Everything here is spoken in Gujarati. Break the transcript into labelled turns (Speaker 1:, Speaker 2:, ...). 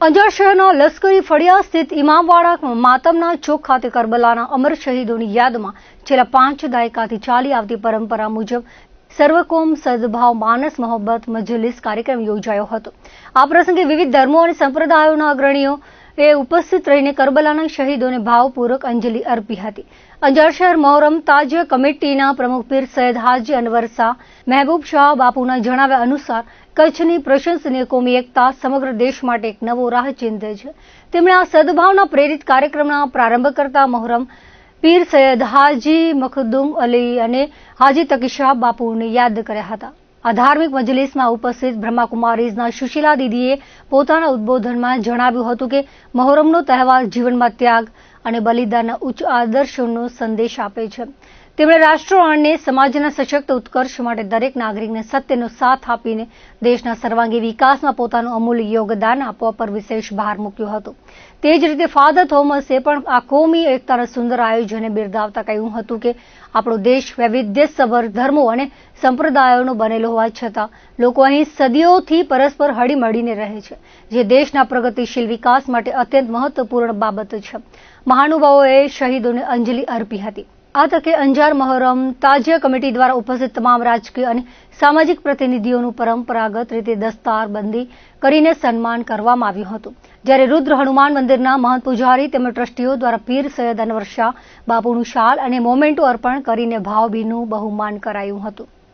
Speaker 1: અંજાર શહેરના લશ્કરી ફળિયા સ્થિત ઇમામવાડા માતમના ચોક ખાતે કરબલાના અમર શહીદોની યાદમાં છેલ્લા 5 દાયકાથી ચાલી આવતી પરંપરા મુજબ સર્વકોમ સદભાવ માનસ મોહબ્બત મજલિસ કાર્યક્રમ યોજાયો હતો। આ પ્રસંગે વિવિધ ધર્મો અને સંપ્રદાયોના અગ્રણીઓ ઉપસ્થિત રહીને કરબલાના શહીદોને ભાવપૂર્વક અંજલિ અર્પી હતી। અંજાર શહેર મોહરમ તાજિયા કમિટીના પ્રમુખ પીર સૈયદ હાજી અનવર શાહ મહેબૂબ શાહ બાપુના જણાવ્યા અનુસાર કચ્છની પ્રશંસનીય કોમી એકતા સમગ્ર દેશ માટે એક નવો રાહ ચિંધે છે। તેમણે આ સદભાવના પ્રેરિત કાર્યક્રમના પ્રારંભ કરતા મોહરમ પીર સૈયદ હાજી મખદુમ અલી અને હાજી તકીશાહ બાપુને યાદ કર્યા હતા। આ ધાર્મિક મજલિસમાં ઉપસ્થિત બ્રહ્માકુમારીઝના સુશીલા દીદીએ પોતાના ઉદ્બોધનમાં જણાવ્યું હતું કે મોહરમનો તહેવાર જીવનમાં ત્યાગ અને બલિદાનના ઉચ્ચ આદર્શોનો સંદેશ આપે છે। તેમણે રાષ્ટ્ર અને સમાજના સશક્ત ઉત્કર્ષ માટે દરેક નાગરિકને સત્યનો સાથ આપીને દેશના સર્વાંગી વિકાસમાં પોતાનું અમૂલ્ય યોગદાન આપવા પર વિશેષ ભાર મૂક્યો હતો। તે જ રીતે ફાધર થોમસે પણ આ કોમી એકતાના સુંદર આયોજનને બિરદાવતા કહ્યું હતું કે આપણો દેશ વૈવિધ્યસભર ધર્મો અને સંપ્રદાયોનો બનેલો હોવા છતાં લોકો અહીં સદીઓથી પરસ્પર હળીમળીને રહે છે, જે દેશના પ્રગતિશીલ વિકાસ માટે અત્યંત મહત્વપૂર્ણ બાબત છે। મહાનુભાવોએ શહીદોને અંજલિ અર્પી હતી। આ તકે અંજાર મોહરમ તાજિયા કમિટી દ્વારા ઉપસ્થિત તમામ રાજકીય અને સામાજિક પ્રતિનિધિઓનું પરંપરાગત રીતે દસ્તારબંધી કરીને સન્માન કરવામાં આવ્યું હતું, જ્યારે રુદ્ર હનુમાન મંદિરના મહંત પૂજારી તેમજ ટ્રસ્ટીઓ દ્વારા પીર સૈયદ અનવર શાહ બાપુનું શાલ અને મોમેન્ટો અર્પણ કરીને ભાવભીનું બહુમાન કરાયું હતું।